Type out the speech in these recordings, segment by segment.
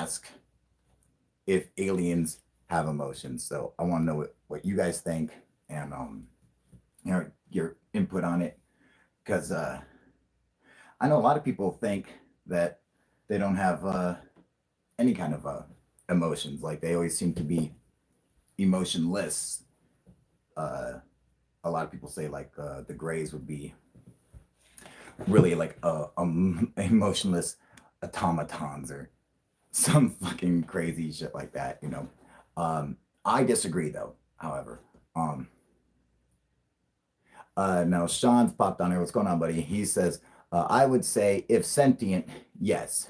ask if aliens have emotions. So I want to know what you guys think, and your input on it, because I know a lot of people think that they don't have any kind of emotions. Like they always seem to be emotionless. Uh, a lot of people say like the Greys would be really like emotionless automatons or some fucking crazy shit like that. I disagree though. However, um, now Sean's popped on here. What's going on, buddy? He says, I would say if sentient, yes.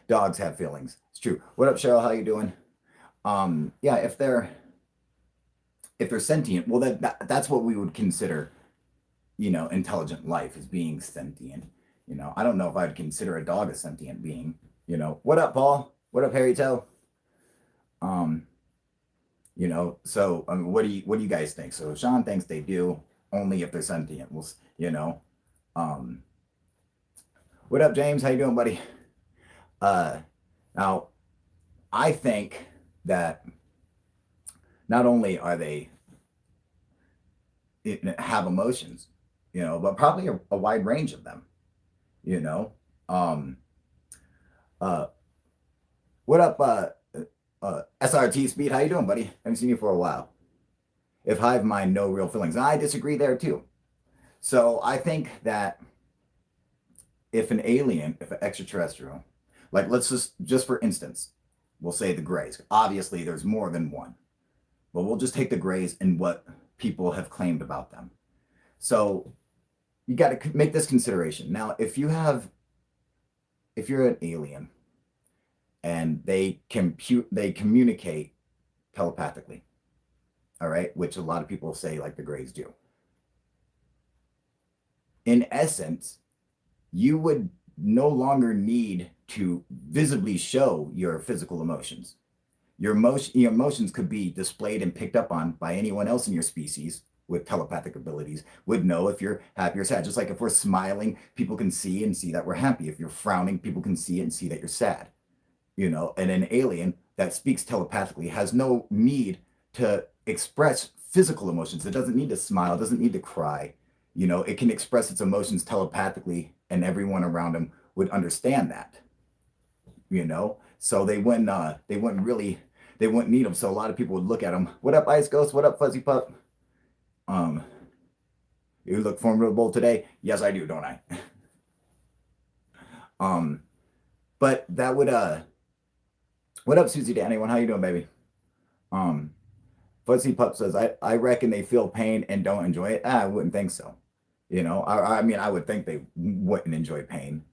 Dogs have feelings. It's true. What up, Cheryl? How you doing? Yeah, if they're sentient, well, that's what we would consider, intelligent life as being sentient. I don't know if I'd consider a dog a sentient being. What up, Paul? What up, Harry Toe? Um, so I mean, what do you guys think? So Sean thinks they do only if they're sentient. Well, um, what up, James? How you doing, buddy? Uh, now I think that not only are they have emotions, but probably a wide range of them. You know, um, uh, what up, SRT Speed? How you doing, buddy? Haven't seen you for a while. If hive mind, no real feelings. I disagree there too. So I think that if an alien, if an extraterrestrial, like let's just for instance, we'll say the Greys. Obviously, there's more than one, but we'll just take the Greys and what people have claimed about them. So you got to make this consideration. Now, if you're an alien and they communicate telepathically, all right, which a lot of people say like the Greys do. In essence, you would no longer need to visibly show your physical emotions. Your emotions could be displayed and picked up on by anyone else in your species with telepathic abilities, would know if you're happy or sad. Just like if we're smiling, people can see and see that we're happy. If you're frowning, people can see it and see that you're sad. And an alien that speaks telepathically has no need to express physical emotions. It doesn't need to smile, it doesn't need to cry. It can express its emotions telepathically, and everyone around them would understand that. So they wouldn't need them. So a lot of people would look at them. What up, Ice Ghost? What up, Fuzzy Pup? You look formidable today. Yes, I do, don't I? But that would what up, Susie to anyone? How you doing, baby? Fuzzy Pup says, I reckon they feel pain and don't enjoy it. I wouldn't think so. I mean, I would think they wouldn't enjoy pain.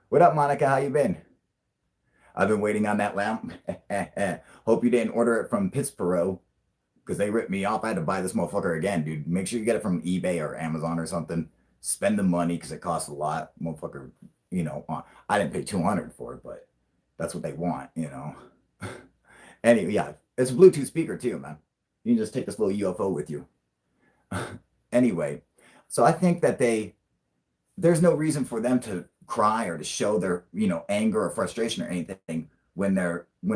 What up, Monica? How you been? I've been waiting on that lamp. Hope you didn't order it from Pittsburgh because they ripped me off. I had to buy this motherfucker again, dude. Make sure you get it from eBay or Amazon or something. Spend the money because it costs a lot. Motherfucker, I didn't pay $200 for it, but that's what they want, Anyway, yeah, it's a Bluetooth speaker too, man. You can just take this little UFO with you. Anyway, so I think that there's no reason for them to cry or to show their, anger or frustration or anything when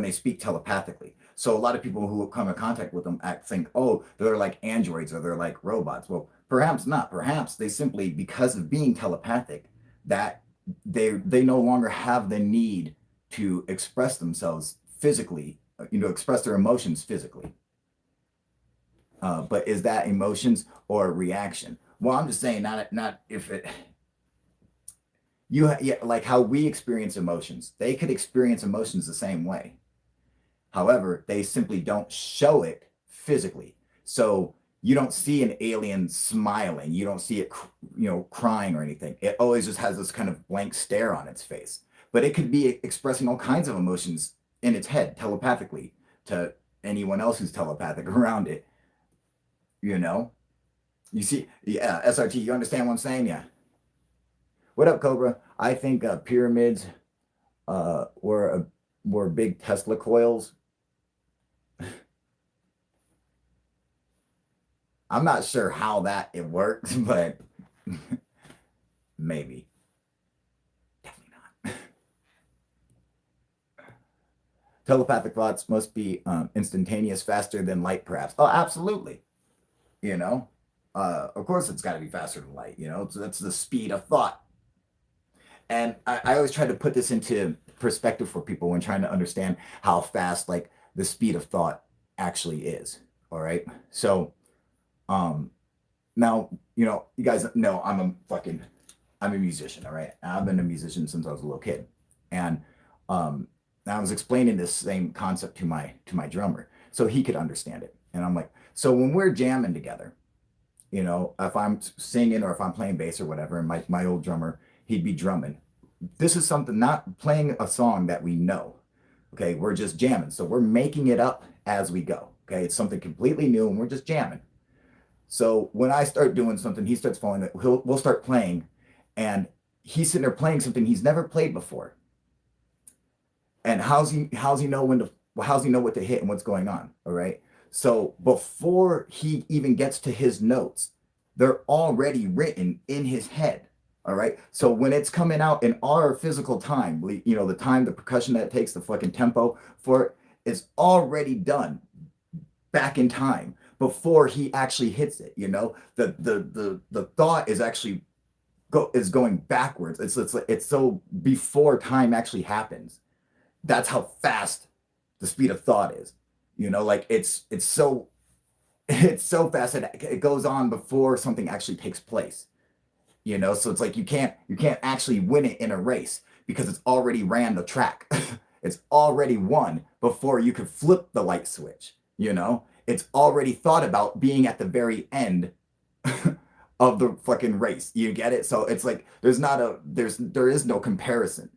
they speak telepathically. So a lot of people who come in contact with them think, oh, they're like androids or they're like robots. Well, perhaps not. Perhaps they simply, because of being telepathic, that they no longer have the need to express themselves physically, express their emotions physically. But is that emotions or reaction? Well, I'm just saying, not if it. Like how we experience emotions. They could experience emotions the same way. However, they simply don't show it physically. So you don't see an alien smiling. You don't see it, crying or anything. It always just has this kind of blank stare on its face. But it could be expressing all kinds of emotions in its head telepathically to anyone else who's telepathic around it. You see, yeah, SRT, you understand what I'm saying? Yeah. What up, Cobra? I think pyramids were big Tesla coils. I'm not sure how it works, but maybe. Definitely not. Telepathic thoughts must be instantaneous, faster than light, perhaps. Oh, absolutely. You know, of course it's got to be faster than light. So that's the speed of thought. And I always try to put this into perspective for people when trying to understand how fast like the speed of thought actually is. All right. So um now, you guys know I'm a musician, all right? I've been a musician since I was a little kid. And um I was explaining this same concept to my drummer so he could understand it. And I'm like, so when we're jamming together, if I'm singing or if I'm playing bass or whatever, and my old drummer, he'd be drumming. This is something, not playing a song that we know. Okay, we're just jamming. So we're making it up as we go. Okay, it's something completely new and we're just jamming. So when I start doing something, he starts following it. We'll start playing, and he's sitting there playing something he's never played before. And how's he know how's he know what to hit and what's going on? All right. So before he even gets to his notes, they're already written in his head. All right. So when it's coming out in our physical time, the time, the percussion that it takes, the fucking tempo for it is already done back in time before he actually hits it. The thought is actually going backwards. It's so before time actually happens. That's how fast the speed of thought is. Like it's so it's so fast that it goes on before something actually takes place. So it's like you can't actually win it in a race because it's already ran the track. It's already won before you could flip the light switch. It's already thought about being at the very end of the fucking race. You get it? So it's like there is no comparison.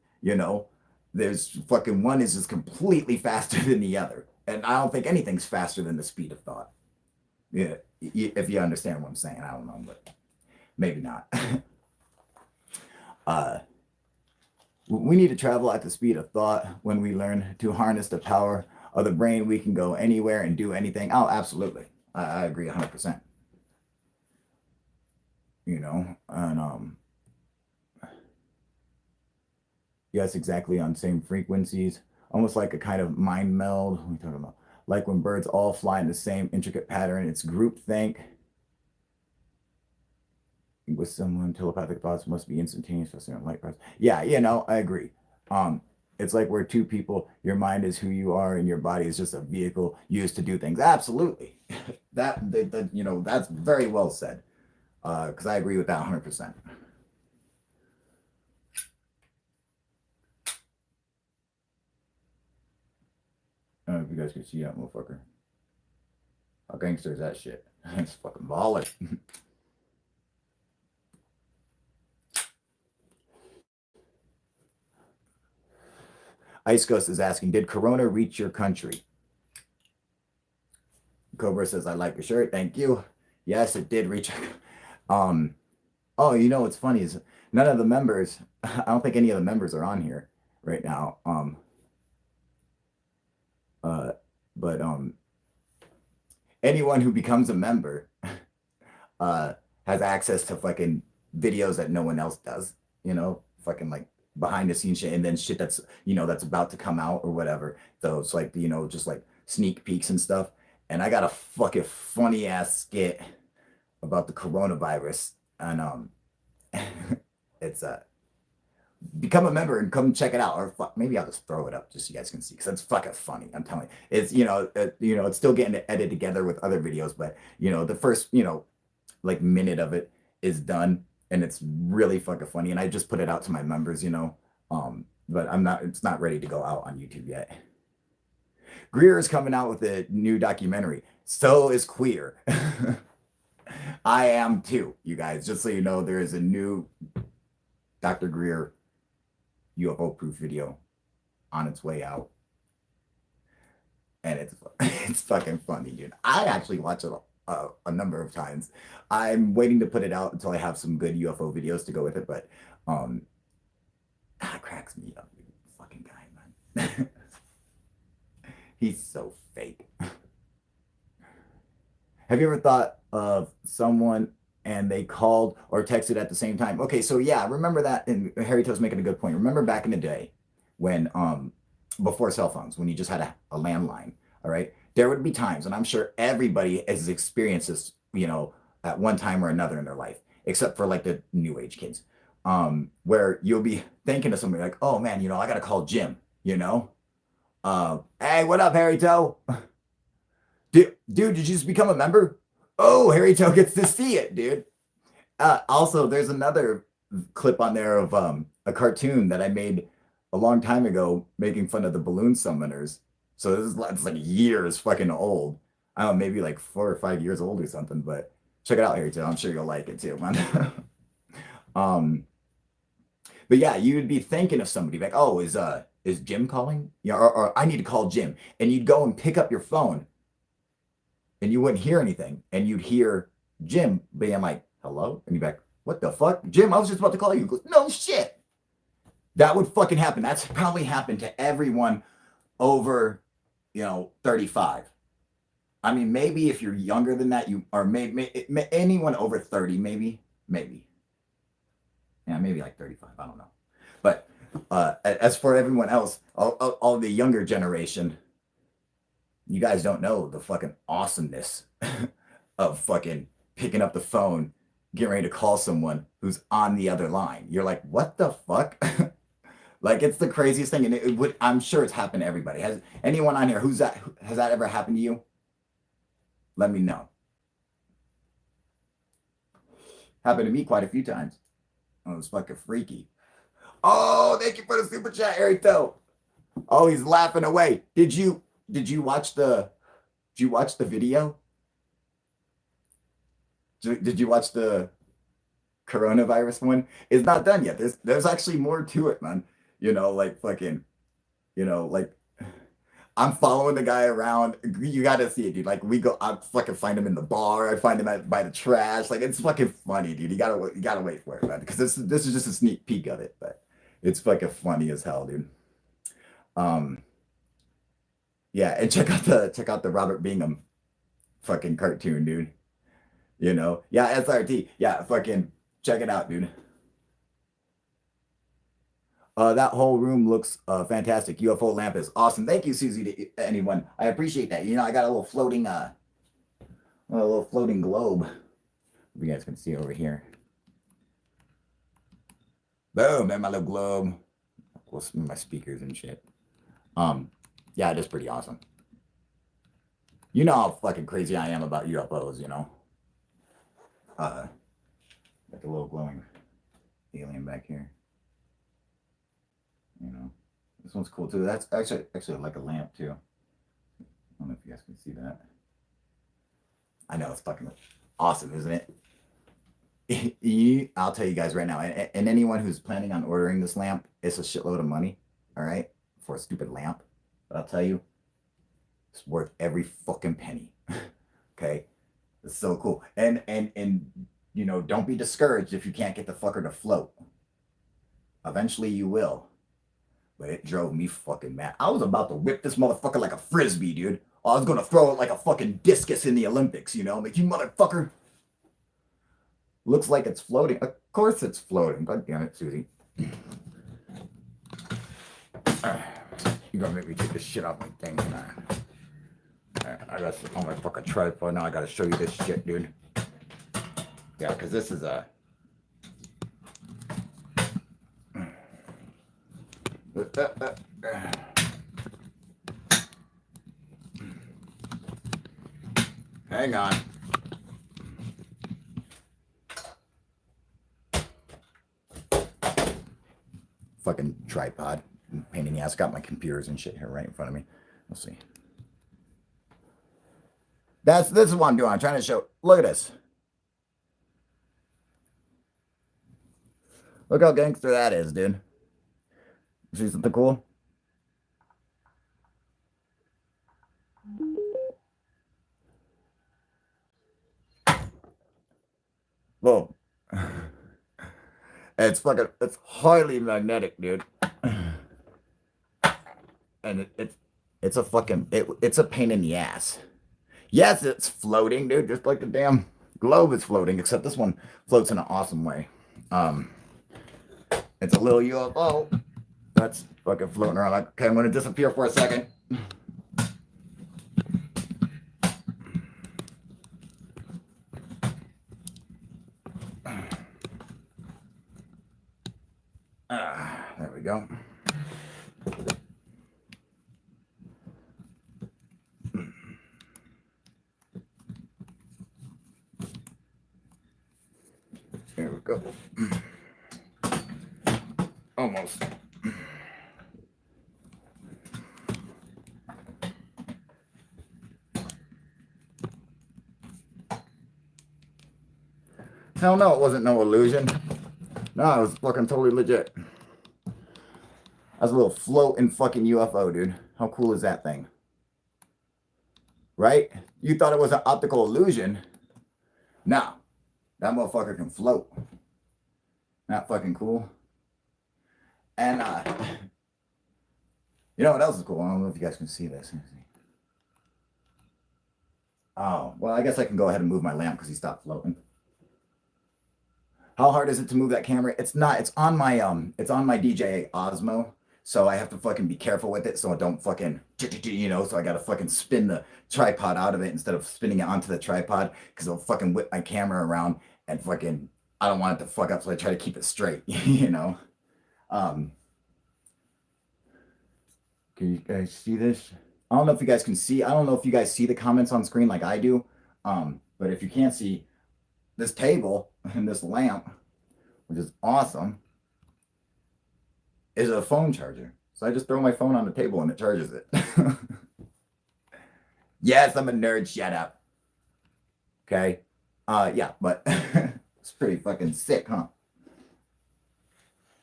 There's fucking one is just completely faster than the other, and I don't think anything's faster than the speed of thought. Yeah, if you understand what I'm saying, I don't know, but maybe not. uh, we need to travel at the speed of thought. When we learn to harness the power of the brain, we can go anywhere and do anything. Oh, absolutely. I agree 100%. And yes, exactly, on same frequencies, almost like a kind of mind meld. What are we talking about? Like when birds all fly in the same intricate pattern, it's groupthink. With someone, telepathic thoughts must be instantaneous for certain light process. Yeah, I agree. It's like we're two people. Your mind is who you are, and your body is just a vehicle used to do things. Absolutely, that's very well said. Because I agree with that 100%. I don't know if you guys can see that motherfucker. How gangster is that shit? It's fucking baller. Ice Ghost is asking, did Corona reach your country? Cobra says, I like your shirt. Thank you. Yes, it did reach. Oh, what's funny is none of the members, I don't think any of the members are on here right now. But anyone who becomes a member has access to fucking videos that no one else does, fucking like behind the scenes shit, and then shit that's about to come out or whatever. So it's like, just like sneak peeks and stuff. And I got a fucking funny ass skit about the coronavirus, and it's become a member and come check it out, or maybe I'll just throw it up just so you guys can see, because it's fucking funny. I'm telling you, it's it's still getting edited together with other videos, but the first like minute of it is done, and it's really fucking funny. And I just put it out to my members, but it's not ready to go out on YouTube yet. Greer is coming out with a new documentary. So is Queer. I am too, you guys. Just so you know, there is a new Dr. Greer UFO proof video on its way out, and it's fucking funny, dude. I actually watch it a number of times. I'm waiting to put it out until I have some good UFO videos to go with it, but that cracks me up, dude. Fucking guy, man. He's so fake. Have you ever thought of someone and they called or texted at the same time? Okay, so yeah, remember that, and Harry To's making a good point. Remember back in the day when before cell phones, when you just had a landline, all right, there would be times, and I'm sure everybody has experienced this, at one time or another in their life, except for like the new age kids, where you'll be thinking of somebody like, oh man, I got to call Jim, hey, what up, Harry Toe? Dude, did you just become a member? Oh, Harry Toe gets to see it, dude. Also, there's another clip on there of a cartoon that I made a long time ago, making fun of the balloon summoners. So it's like years fucking old. I don't know, maybe like 4 or 5 years old or something. But check it out, Harry Toe. I'm sure you'll like it too, man. But yeah, you would be thinking of somebody like, oh, is Jim calling? Yeah, or I need to call Jim, and you'd go and pick up your phone, and you wouldn't hear anything, and you'd hear Jim being like, hello? And you'd be like, what the fuck? Jim, I was just about to call you. He goes, no shit. That would fucking happen. That's probably happened to everyone over, 35. I mean, maybe if you're younger than that, or maybe anyone over 30, maybe. Yeah, maybe like 35. I don't know. But as for everyone else, all the younger generation, you guys don't know the fucking awesomeness of fucking picking up the phone, getting ready to call someone who's on the other line. You're like, what the fuck? Like, it's the craziest thing, and it would. I'm sure it's happened to everybody. Has anyone on here has that ever happened to you? Let me know. Happened to me quite a few times. Oh, it was fucking freaky. Oh, thank you for the super chat, Eric. Though. Oh, he's laughing away. Did you watch the video? Did you watch the coronavirus one? It's not done yet. There's actually more to it, man. Like fucking, like I'm following the guy around. You gotta see it, dude. Like I fucking find him in the bar. I find him by the trash. Like, it's fucking funny, dude. You gotta wait for it, man. Because this is just a sneak peek of it, but it's fucking funny as hell, dude. Yeah, and check out the Robert Bingham fucking cartoon, dude. Yeah, SRT. Yeah, fucking check it out, dude. That whole room looks fantastic. UFO lamp is awesome. Thank you, Susie, to anyone. I appreciate that. I got a little floating globe. You guys can see over here. Boom, there's my little globe. With my speakers and shit. Yeah, it is pretty awesome. You know how fucking crazy I am about UFOs, Like a little glowing alien back here. This one's cool too. That's actually like a lamp too. I don't know if you guys can see that. I know, it's fucking awesome, isn't it? I'll tell you guys right now, and anyone who's planning on ordering this lamp, it's a shitload of money, all right, for a stupid lamp. But I'll tell you, it's worth every fucking penny. Okay, it's so cool. And don't be discouraged if you can't get the fucker to float. Eventually you will. But it drove me fucking mad. I was about to whip this motherfucker like a frisbee, dude. I was gonna throw it like a fucking discus in the Olympics, like, you motherfucker. Looks like it's floating. Of course it's floating. God damn it, Susie. You're gonna make me take this shit off my thing. I got this on my fucking tripod. Now I gotta show you this shit, dude. Yeah, because this is a... Hang on. Fucking tripod. Pain in the ass. Got my computers and shit here right in front of me. Let's see. This is what I'm doing. I'm trying to show. Look at this. Look how gangster that is, dude. See something cool? Whoa. It's highly magnetic, dude. And it's a fucking, it's a pain in the ass. Yes, it's floating, dude, just like the damn globe is floating, except this one floats in an awesome way. It's a little UFO. That's fucking floating around. Like, okay, I'm gonna disappear for a second. There we go. There we go. Almost. Hell no, it wasn't no illusion. No, it was fucking totally legit. That's a little floating fucking UFO, dude. How cool is that thing? Right? You thought it was an optical illusion. No. That motherfucker can float. Not fucking cool. And you know what else is cool? I don't know if you guys can see this. Oh, well, I guess I can go ahead and move my lamp because he stopped floating. How hard is it to move that camera? It's not. It's on my DJI Osmo. So I have to fucking be careful with it so I don't fucking, so I got to fucking spin the tripod out of it instead of spinning it onto the tripod because it'll fucking whip my camera around and fucking, I don't want it to fuck up. So I try to keep it straight, Can you guys see this? I don't know if you guys can see. I don't know if you guys see the comments on screen like I do. But if you can't see this table and this lamp, which is awesome, is a phone charger. So I just throw my phone on the table and it charges it. Yes, I'm a nerd. Shut up. Okay. Yeah, but it's pretty fucking sick, huh?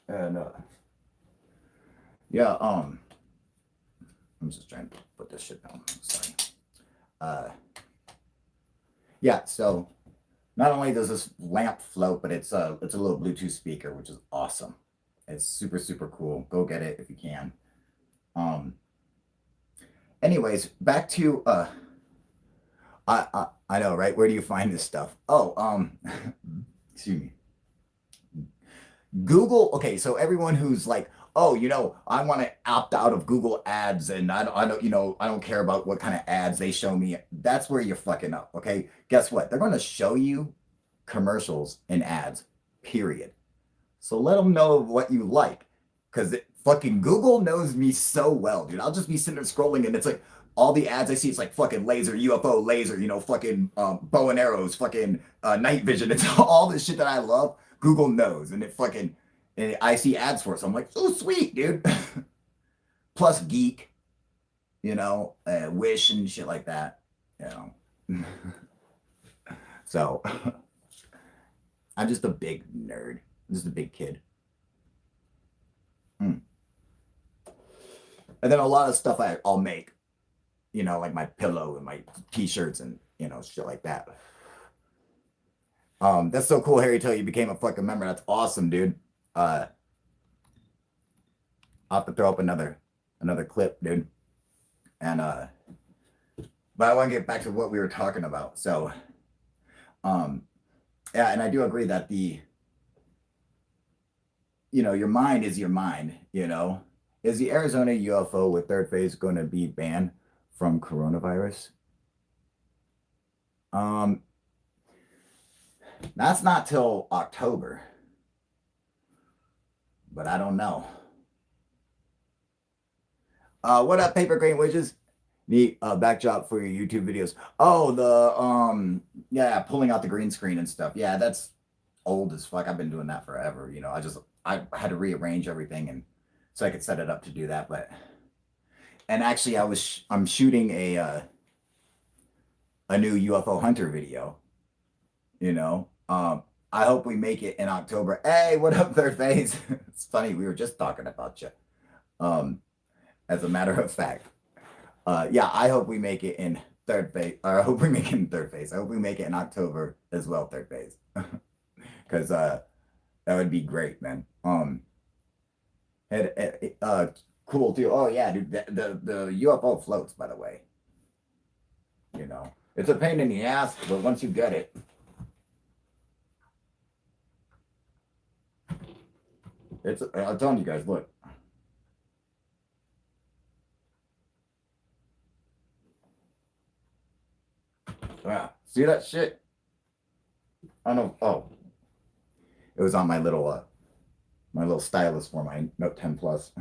And yeah, I'm just trying to put this shit down. Sorry. Yeah, so not only does this lamp float, but it's a little Bluetooth speaker, which is awesome. It's super, super cool. Go get it if you can. Anyways, back to I know, right? Where do you find this stuff? Oh, excuse me. Google. Okay, so everyone who's like, oh, I want to opt out of Google ads and I don't care about what kind of ads they show me. That's where you're fucking up. Okay. Guess what? They're going to show you commercials and ads, period. So let them know what you like. Cause fucking Google knows me so well, dude. I'll just be sitting there scrolling and it's like all the ads I see, it's like fucking laser, UFO, laser, fucking bow and arrows, fucking night vision. It's all this shit that I love. Google knows. And it fucking, and I see ads for it. So I'm like, oh, sweet, dude. Plus Geek, Wish and shit like that, So I'm just a big nerd. I'm just a big kid. And then a lot of stuff I'll make, like my pillow and my t-shirts and, shit like that. That's so cool, Harry, till you became a fucking member. That's awesome, dude. I'll have to throw up another clip, dude. And but I want to get back to what we were talking about. So yeah, and I do agree that your mind is your mind, Is the Arizona UFO with third phase going to be banned from coronavirus? That's not till October. But I don't know. What up, Paper Grain Widgets? Neat backdrop for your YouTube videos. Oh, yeah, pulling out the green screen and stuff. Yeah, that's old as fuck. I've been doing that forever. I had to rearrange everything and so I could set it up to do that. And actually I'm shooting a new UFO hunter video, I hope we make it in October. Hey, what up, third phase? It's funny. We were just talking about you. As a matter of fact, yeah, I hope we make it in third phase. Or I hope we make it in third phase. I hope we make it in October as well, third phase. Because that would be great, man. Cool too. Oh yeah, dude. The UFO floats, by the way. It's a pain in the ass, but once you get it, I'm telling you guys, look. Yeah. See that shit? I don't know. Oh, it was on my little stylus for my Note 10 Plus.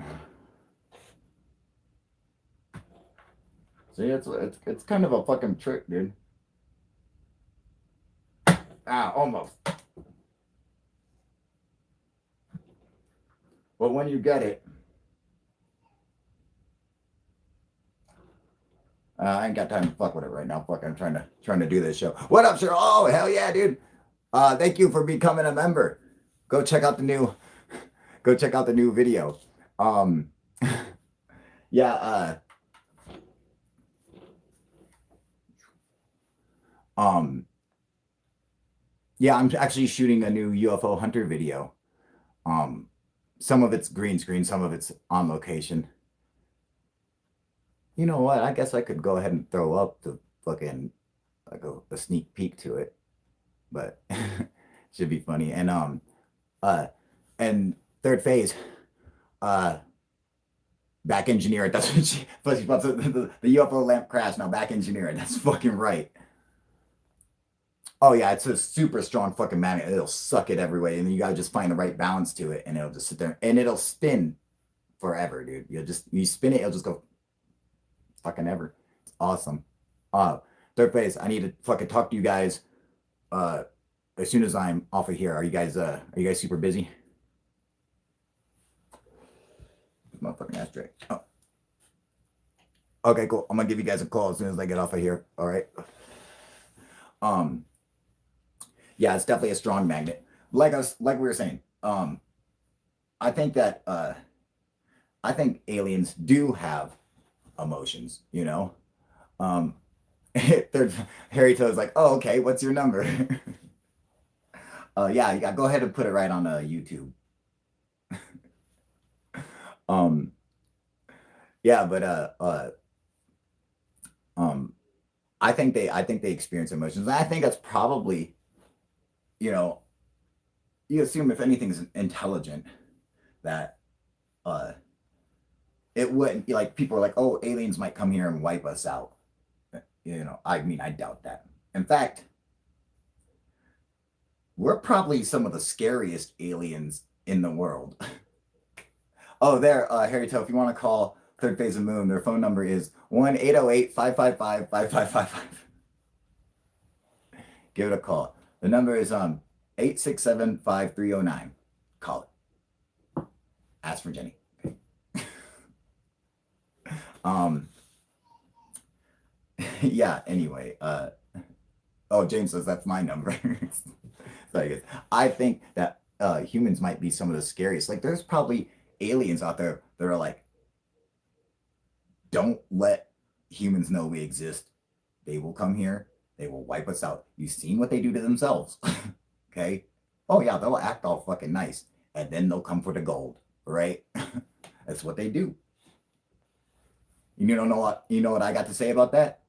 See, it's kind of a fucking trick, dude. Ah, almost. But when you get it, I ain't got time to fuck with it right now. Fuck, I'm trying to do this show. What up, sir? Oh, hell yeah, dude. Thank you for becoming a member. Go check out the new video. Yeah, yeah, I'm actually shooting a new UFO hunter video. Some of it's green screen, some of it's on location. You know what? I guess I could go ahead and throw up the fucking like a sneak peek to it, but should be funny. Uh, and third phase, uh, back engineer it. That's what she. But the UFO lamp crashed. Now back engineer it. That's fucking right. Oh yeah, it's a super strong fucking magnet. It'll suck it every way, and then you gotta just find the right balance to it, and it'll just sit there, and it'll spin forever, dude. You spin it, it'll just go fucking ever. It's awesome. Uh, third phase. I need to fucking talk to you guys. Uh, as soon as I'm off of here. Are you guys super busy? Motherfucking ashtray. Oh. Okay, cool. I'm gonna give you guys a call as soon as I get off of here. All right. Yeah, it's definitely a strong magnet. Like we were saying. I think that I think aliens do have emotions, you know. Harry Toad's like, oh, okay, what's your number? Yeah, go ahead and put it right on YouTube. Yeah, but I think they experience emotions. And I think that's probably, you know, you assume if anything's intelligent that uh it wouldn't, like, people are like, oh, aliens might come here and wipe us out. You know, I mean, I doubt that. In fact, we're probably some of the scariest aliens in the world. Oh, there, Harry Toe, if you want to call Third Phase of Moon, their phone number is 1-808-555-5555. Give it a call. The number is 867-5309. Call it. Ask for Jenny. Yeah, anyway, James says that's my number. So I think that humans might be some of the scariest. Like, there's probably aliens out there that are like, don't let humans know we exist. They will come here. They will wipe us out. You've seen what they do to themselves. Okay? Oh yeah, they'll act all fucking nice. And then they'll come for the gold. Right? That's what they do. You don't know what I got to say about that?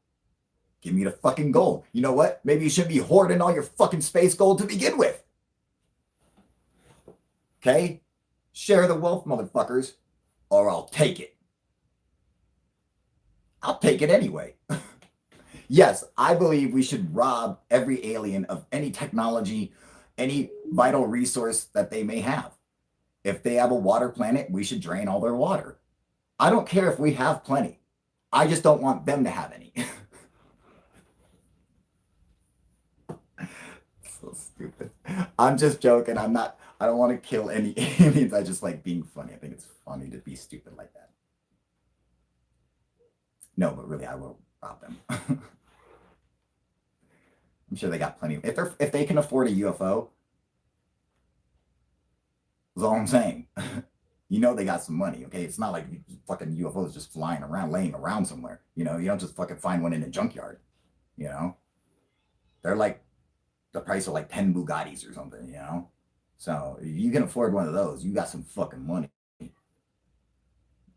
Give me the fucking gold. You know what? Maybe you should be hoarding all your fucking space gold to begin with. Okay? Share the wealth, motherfuckers, or I'll take it. I'll take it anyway. Yes, I believe we should rob every alien of any technology, any vital resource that they may have. If they have a water planet, we should drain all their water. I don't care if we have plenty. I just don't want them to have any. So stupid. I'm just joking. I don't want to kill any aliens. I just like being funny. I think it's funny to be stupid like that. No, but really, I will rob them. I'm sure they got plenty. If they can afford a UFO, that's all I'm saying. You know they got some money, okay? It's not like fucking UFOs just flying around, laying around somewhere. You know, you don't just fucking find one in a junkyard. You know, they're like the price of like 10 Bugattis or something. You know, so if you can afford one of those, you got some fucking money.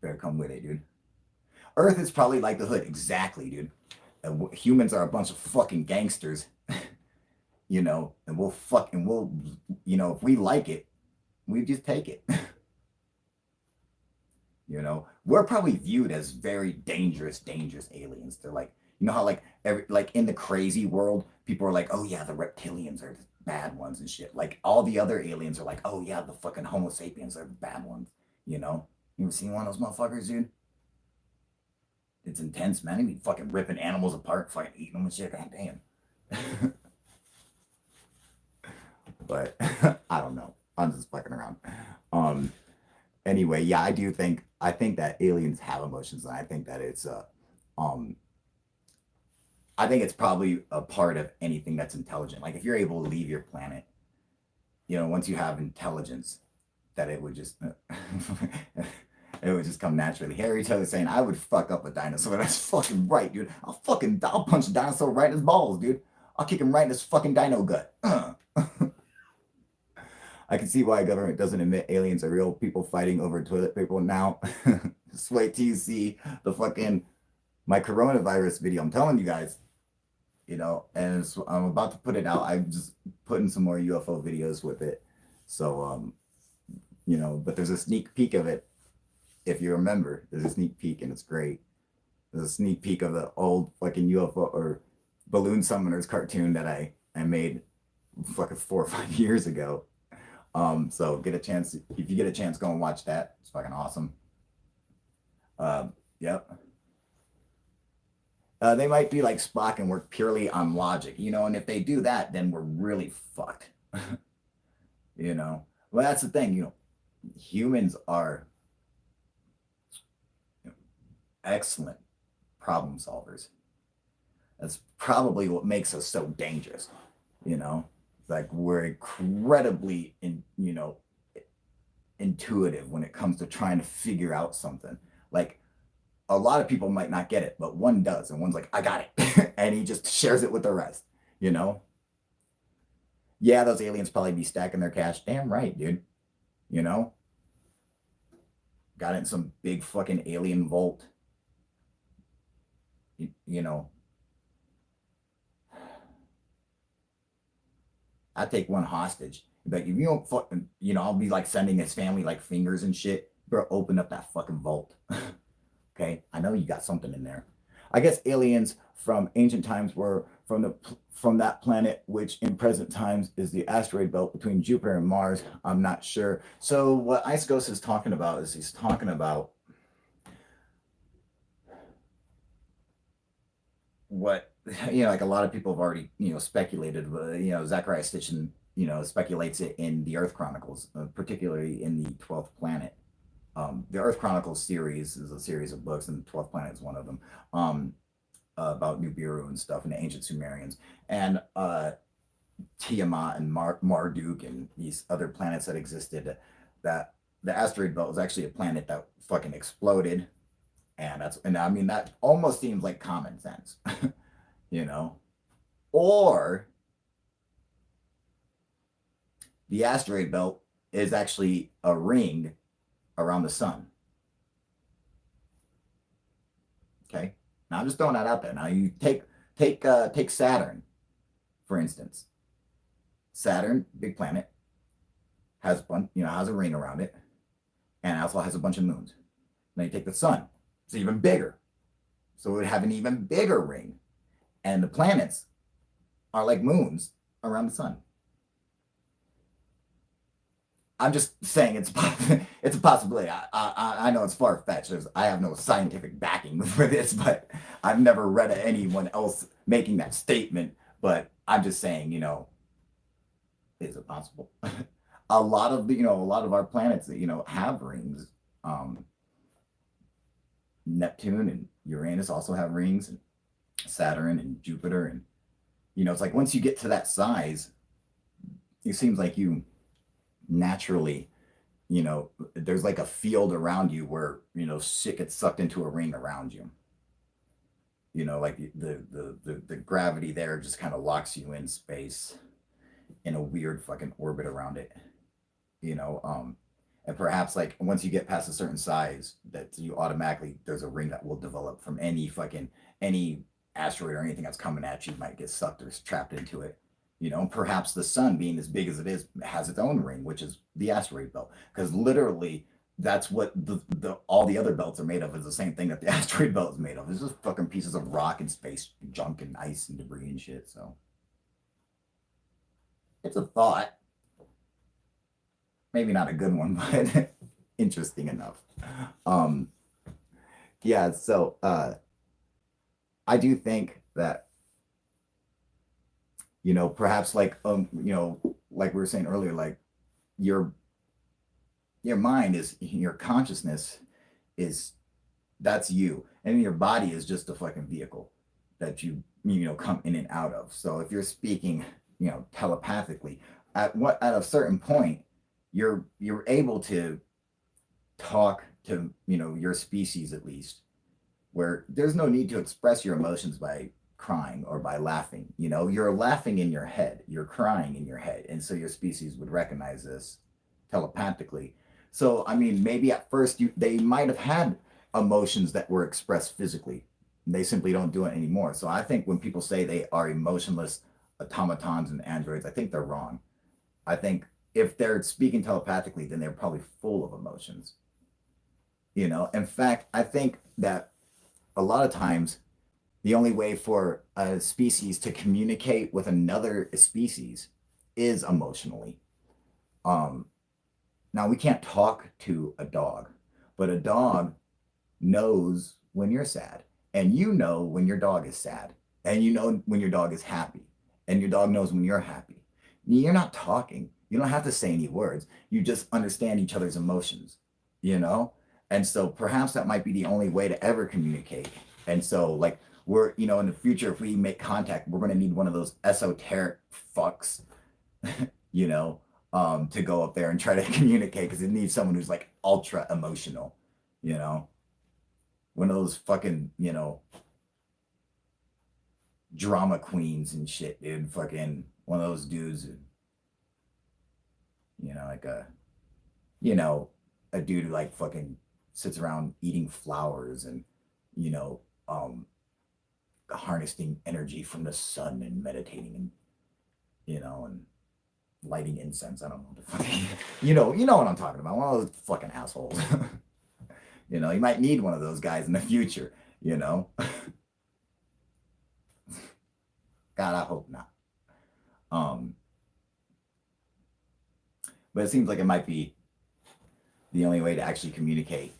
Better come with it, dude. Earth is probably like the hood, exactly, dude. And humans are a bunch of fucking gangsters. You know, and we'll, you know, if we like it, we just take it. You know, we're probably viewed as very dangerous aliens. They're like, You know how like like in the crazy world, people are like, oh yeah, the reptilians are the bad ones and shit. Like all the other aliens are like, oh yeah, the fucking Homo sapiens are the bad ones. You know? You ever seen one of those motherfuckers, dude? It's intense, man. They be fucking ripping animals apart, fucking eating them and shit. God damn. But I don't know. I'm just fucking around. Um. Anyway, yeah, I think that aliens have emotions, and I think that it's um I think it's probably a part of anything that's intelligent. Like if you're able to leave your planet, you know, once you have intelligence, that it would just it would just come naturally. Harry Taylor saying, "I would fuck up a dinosaur." That's fucking right, dude. I'll punch a dinosaur right in his balls, dude. I'll kick him right in his fucking dino gut. I can see why government doesn't admit aliens are real. People fighting over toilet paper now. Just wait till you see the fucking my coronavirus video. I'm telling you guys, you know, and I'm about to put it out. I'm just putting some more UFO videos with it. So, you know, but there's a sneak peek of it. If you remember, there's a sneak peek and it's great. There's a sneak peek of the old fucking UFO or balloon summoners cartoon that I made fucking 4 or 5 years ago. So get a chance, if you get a chance, go and watch that. It's fucking awesome. Yep. They might be like Spock and work purely on logic, you know, and if they do that, then we're really fucked. You know, well, that's the thing, you know, humans are excellent problem solvers. That's probably what makes us so dangerous, you know, like we're incredibly you know, intuitive when it comes to trying to figure out something. Like a lot of people might not get it, but one does, and one's like, I got it. And he just shares it with the rest, you know? Yeah, those aliens probably be stacking their cash. Damn right, dude. You know? Got it in some big fucking alien vault. You know, I take one hostage. But if you don't fucking, you know, I'll be like sending his family like fingers and shit. Bro, open up that fucking vault. Okay, I know you got something in there. I guess aliens from ancient times were from that planet, which in present times is the asteroid belt between Jupiter and Mars. I'm not sure. So what Ice Ghost is talking about is he's talking about what you know, like a lot of people have already speculated. Zachariah Stitchin speculates it in the Earth Chronicles, particularly in the 12th Planet. The Earth Chronicles series is a series of books, and the 12th Planet is one of them. About Nibiru and stuff, and the ancient Sumerians, and Tiamat and Marduk, and these other planets that existed. That the asteroid belt was actually a planet that fucking exploded, and I mean that almost seems like common sense, you know, or the asteroid belt is actually a ring around the sun. Okay. Now I'm just throwing that out there. Now you take Saturn, for instance. Saturn, big planet, has has a ring around it, and also has a bunch of moons. Then you take the sun, it's even bigger. So it would have an even bigger ring. And the planets are like moons around the sun. I'm just saying it's a possibility. I know it's far fetched. I have no scientific backing for this, but I've never read of anyone else making that statement. But I'm just saying, is it possible? A lot of a lot of our planets that have rings. Neptune and Uranus also have rings, and Saturn and Jupiter, and it's like once you get to that size, it seems like you naturally there's like a field around you where shit gets sucked into a ring around you, like the gravity there just kind of locks you in space in a weird fucking orbit around it, and perhaps like once you get past a certain size that you automatically there's a ring that will develop from any asteroid or anything that's coming at you might get sucked or trapped into it. Perhaps the sun being as big as it is has its own ring, which is the asteroid belt. Because literally that's what the all the other belts are made of, is the same thing that the asteroid belt is made of. It's just fucking pieces of rock and space junk and ice and debris and shit. So it's a thought. Maybe not a good one, but interesting enough. Um, yeah, so I do think that, perhaps like like we were saying earlier, like your your mind is your consciousness is that's you, and your body is just a fucking vehicle that you come in and out of. So if you're speaking telepathically, at a certain point you're able to talk to your species, at least, where there's no need to express your emotions by crying or by laughing. You're laughing in your head, you're crying in your head, and so your species would recognize this telepathically. So I mean, maybe at first they might have had emotions that were expressed physically. They simply don't do it anymore. So I think when people say they are emotionless automatons and androids, I think they're wrong. I think if they're speaking telepathically, then they're probably full of emotions. In fact, I think that a lot of times the only way for a species to communicate with another species is emotionally. Um, Now, we can't talk to a dog, but a dog knows when you're sad, and you know when your dog is sad, and you know when your dog is happy, and your dog knows when you're happy. You're not talking. You don't have to say any words. You just understand each other's emotions, you know? And so perhaps that might be the only way to ever communicate. And so, like, in the future, if we make contact, we're going to need one of those esoteric fucks, you know, to go up there and try to communicate, because it needs someone who's like ultra emotional, you know, one of those fucking, drama queens and shit, dude. Fucking one of those dudes, like you know, a dude who like fucking sits around eating flowers and, you know, um, harnessing energy from the sun and meditating and, and lighting incense. I don't know what the fuck. You know what I'm talking about. One of those fucking assholes. You might need one of those guys in the future, you know. God, I hope not. But it seems like it might be the only way to actually communicate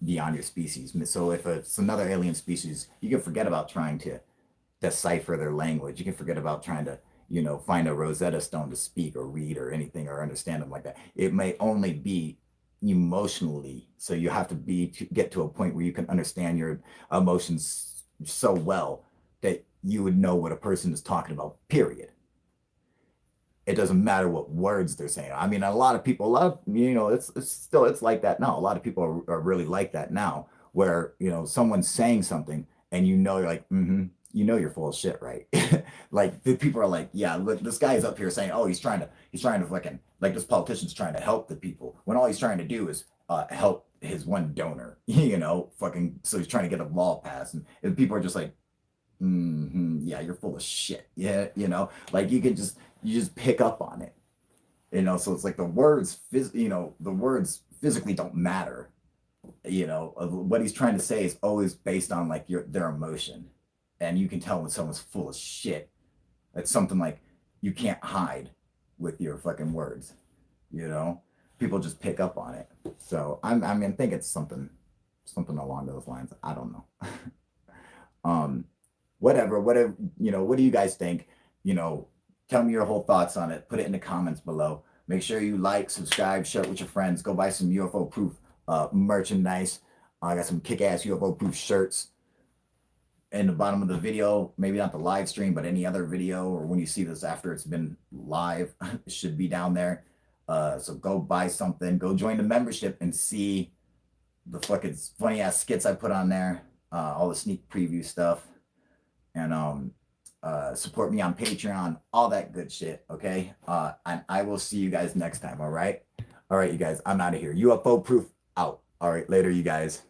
beyond your species. So if it's another alien species, you can forget about trying to decipher their language. You can forget about trying to, find a Rosetta Stone to speak or read or anything or understand them like that. It may only be emotionally. So you have to get to a point where you can understand your emotions so well that you would know what a person is talking about, period. It doesn't matter what words they're saying. I mean, a lot of people, it's like that now. A lot of people are really like that now, where, someone's saying something and you're like, you're full of shit, right? Like the people are like, yeah, look, this guy is up here saying, oh, he's trying to fucking, like, this politician's trying to help the people, when all he's trying to do is help his one donor, fucking, so he's trying to get a law passed. And people are just like, yeah, you're full of shit. Yeah, like you just pick up on it. So it's like the words physically don't matter. What he's trying to say is always based on like their emotion. And you can tell when someone's full of shit. It's something like you can't hide with your fucking words. People just pick up on it. So I think it's something along those lines. I don't know. Whatever, what do you guys think? Tell me your whole thoughts on it. Put it in the comments below. Make sure you like, subscribe, share it with your friends. Go buy some UFO proof merchandise. I got some kick-ass UFO proof shirts in the bottom of the video. Maybe not the live stream, but any other video, or when you see this after it's been live, it should be down there. So go buy something. Go join the membership and see the fucking funny ass skits I put on there. All the sneak preview stuff. And support me on Patreon, all that good shit. Okay. And I will see you guys next time. All right, you guys, I'm out of here. UFO proof out. All right, later, you guys.